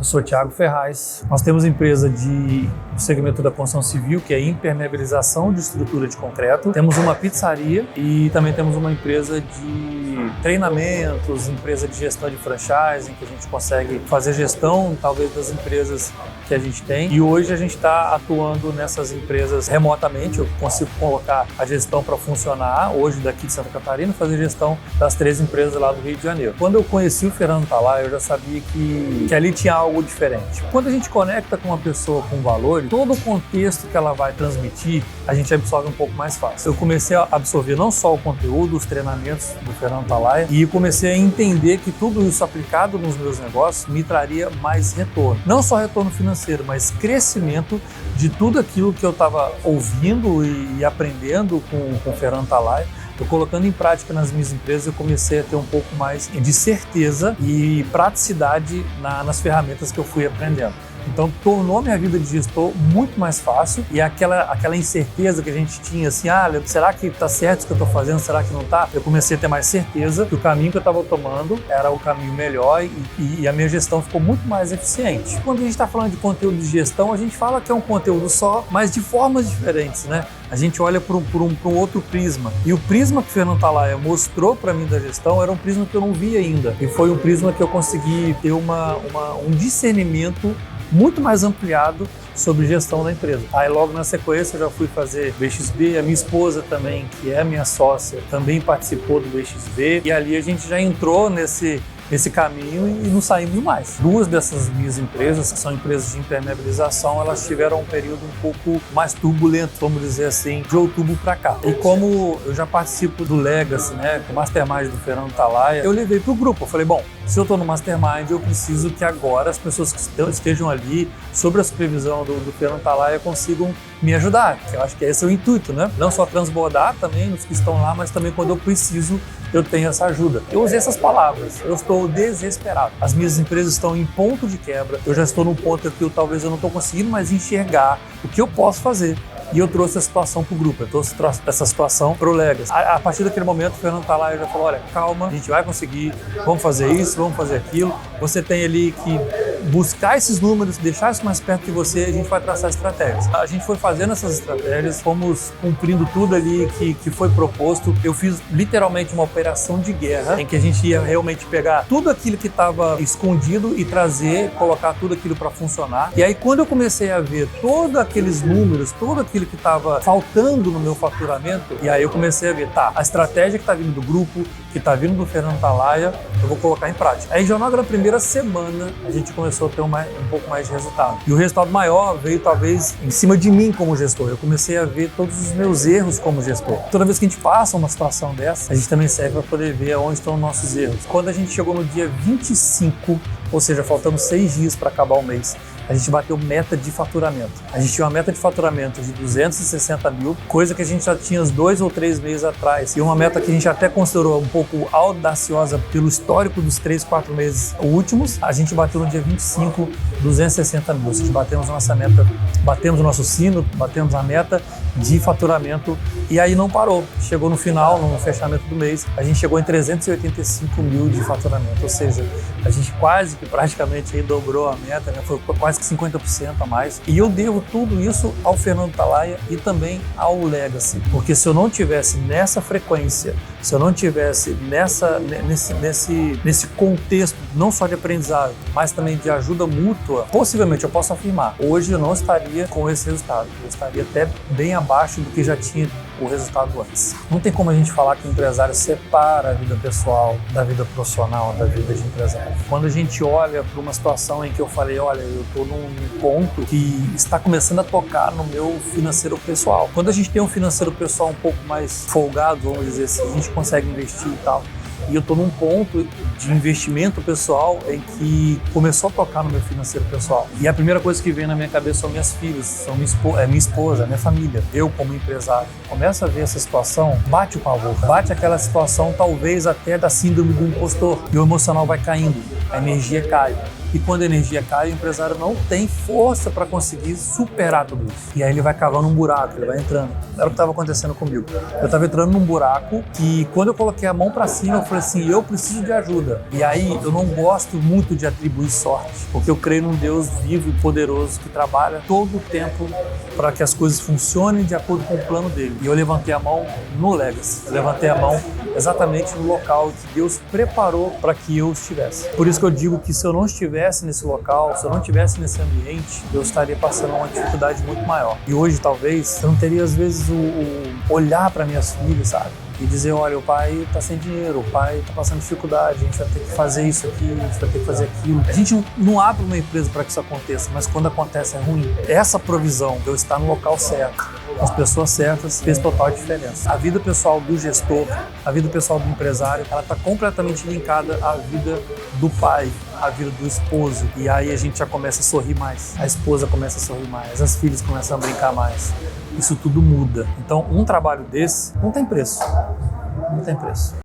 Eu sou Thiago Ferraz. Nós temos empresa de segmento da construção civil, que é impermeabilização de estrutura de concreto. Temos uma pizzaria e também temos uma empresa de treinamentos, empresa de gestão de franchising, que a gente consegue fazer gestão, talvez, das empresas que a gente tem. E hoje a gente está atuando nessas empresas remotamente. Eu consigo colocar a gestão para funcionar hoje daqui de Santa Catarina, fazer gestão das 3 empresas lá do Rio de Janeiro. Quando eu conheci o Fernando Talaya, eu já sabia que ali tinha algo diferente. Quando a gente conecta com uma pessoa com valor, todo o contexto que ela vai transmitir, a gente absorve um pouco mais fácil. Eu comecei a absorver não só o conteúdo, os treinamentos do Fernando Talaya, e comecei a entender que tudo isso aplicado nos meus negócios me traria mais retorno. Não só retorno financeiro, mas crescimento de tudo aquilo que eu estava ouvindo e aprendendo com o Fernando Talaya. Eu colocando em prática nas minhas empresas, eu comecei a ter um pouco mais de certeza e praticidade nas ferramentas que eu fui aprendendo. Então, tornou minha vida de gestor muito mais fácil, e aquela incerteza que a gente tinha, assim, será que está certo isso que eu estou fazendo, será que não está? Eu comecei a ter mais certeza que o caminho que eu estava tomando era o caminho melhor e a minha gestão ficou muito mais eficiente. Quando a gente está falando de conteúdo de gestão, a gente fala que é um conteúdo só, mas de formas diferentes, né? A gente olha para um outro prisma. E o prisma que o Fernando Talaya mostrou para mim da gestão era um prisma que eu não vi ainda. E foi um prisma que eu consegui ter um discernimento muito mais ampliado sobre gestão da empresa. Aí logo na sequência eu já fui fazer BXB, a minha esposa também, que é minha sócia, também participou do BXB, e ali a gente já entrou nesse caminho e não saímos mais. 2 dessas minhas empresas, que são empresas de impermeabilização, elas tiveram um período um pouco mais turbulento, vamos dizer assim, de outubro para cá. E como eu já participo do Legacy, né, com o Mastermind do Fernando Talaya, eu levei para o grupo. Eu falei, bom, se eu estou no Mastermind, eu preciso que agora as pessoas que estejam ali, sob a supervisão do Fernando Talaya, consigam me ajudar, que eu acho que esse é o intuito, né? Não só transbordar também nos que estão lá, mas também quando eu preciso, eu tenho essa ajuda. Eu usei essas palavras, eu estou desesperado. As minhas empresas estão em ponto de quebra, eu já estou num ponto que talvez eu não estou conseguindo mais enxergar o que eu posso fazer. E eu trouxe a situação para o grupo, eu trouxe essa situação para o Legacy. A partir daquele momento, o Fernando Talaya já falou, olha, calma, a gente vai conseguir, vamos fazer isso, vamos fazer aquilo. Você tem ali que buscar esses números, deixar isso mais perto de você, a gente vai traçar estratégias. A gente foi fazendo essas estratégias, fomos cumprindo tudo ali que foi proposto. Eu fiz literalmente uma operação de guerra, em que a gente ia realmente pegar tudo aquilo que estava escondido e trazer, colocar tudo aquilo para funcionar. E aí, quando eu comecei a ver todos aqueles números, tudo aquilo que estava faltando no meu faturamento, e aí eu comecei a ver, a estratégia que está vindo do grupo, que está vindo do Fernando Talaya, eu vou colocar em prática. Aí já na primeira semana, a gente começou a ter um pouco mais de resultado. E o resultado maior veio talvez em cima de mim como gestor. Eu comecei a ver todos os meus erros como gestor. Toda vez que a gente passa uma situação dessa, a gente também serve para poder ver onde estão os nossos erros. Quando a gente chegou no dia 25, ou seja, faltando 6 dias para acabar o mês, a gente bateu meta de faturamento. A gente tinha uma meta de faturamento de 260 mil, coisa que a gente já tinha uns 2 ou 3 meses atrás. E uma meta que a gente até considerou um pouco audaciosa pelo histórico dos 3, 4 meses últimos. A gente bateu no dia 25, 260 mil. Ou seja, batemos nossa meta, batemos o nosso sino, batemos a meta de faturamento, e aí não parou. Chegou no final, no fechamento do mês, a gente chegou em 385 mil de faturamento. Ou seja, a gente quase que praticamente aí dobrou a meta, né? Foi quase que 50% a mais. E eu devo tudo isso ao Fernando Talaya e também ao Legacy. Porque se eu não tivesse nessa frequência, se eu não tivesse nesse contexto, não só de aprendizado, mas também de ajuda mútua, possivelmente eu posso afirmar, hoje eu não estaria com esse resultado. Eu estaria até bem abaixo do que já tinha o resultado antes. Não tem como a gente falar que o empresário separa a vida pessoal da vida profissional, da vida de empresário. Quando a gente olha para uma situação em que eu falei, olha, eu estou num ponto que está começando a tocar no meu financeiro pessoal. Quando a gente tem um financeiro pessoal um pouco mais folgado, vamos dizer assim, a gente consegue investir e tal. E eu estou num ponto de investimento pessoal em que começou a tocar no meu financeiro pessoal. E a primeira coisa que vem na minha cabeça são minhas filhas, são minha esposa, minha família. Eu, como empresário, começo a ver essa situação, bate o pavor, bate aquela situação talvez até da síndrome do impostor. E o emocional vai caindo, a energia cai. E quando a energia cai, o empresário não tem força para conseguir superar tudo isso. E aí ele vai cavando um buraco, ele vai entrando. Era o que estava acontecendo comigo. Eu estava entrando num buraco que, quando eu coloquei a mão para cima, eu falei assim, eu preciso de ajuda. E aí eu não gosto muito de atribuir sorte, porque eu creio num Deus vivo e poderoso que trabalha todo o tempo para que as coisas funcionem de acordo com o plano dele. E eu levantei a mão no Legacy. Eu levantei a mão exatamente no local que Deus preparou para que eu estivesse. Por isso que eu digo que se eu não estivesse nesse local, se eu não estivesse nesse ambiente, eu estaria passando uma dificuldade muito maior. E hoje, talvez, eu não teria, às vezes, o olhar para minhas filhas, sabe? E dizer, olha, o pai tá sem dinheiro, o pai tá passando dificuldade, a gente vai ter que fazer isso aqui, a gente vai ter que fazer aquilo. A gente não abre uma empresa para que isso aconteça, mas quando acontece é ruim. Essa provisão de eu estar no local certo, com as pessoas certas, fez total diferença. A vida pessoal do gestor, a vida pessoal do empresário, ela tá completamente linkada à vida do pai, à vida do esposo. E aí a gente já começa a sorrir mais, a esposa começa a sorrir mais, as filhas começam a brincar mais. Isso tudo muda. Então, um trabalho desse não tem preço. Não tem preço.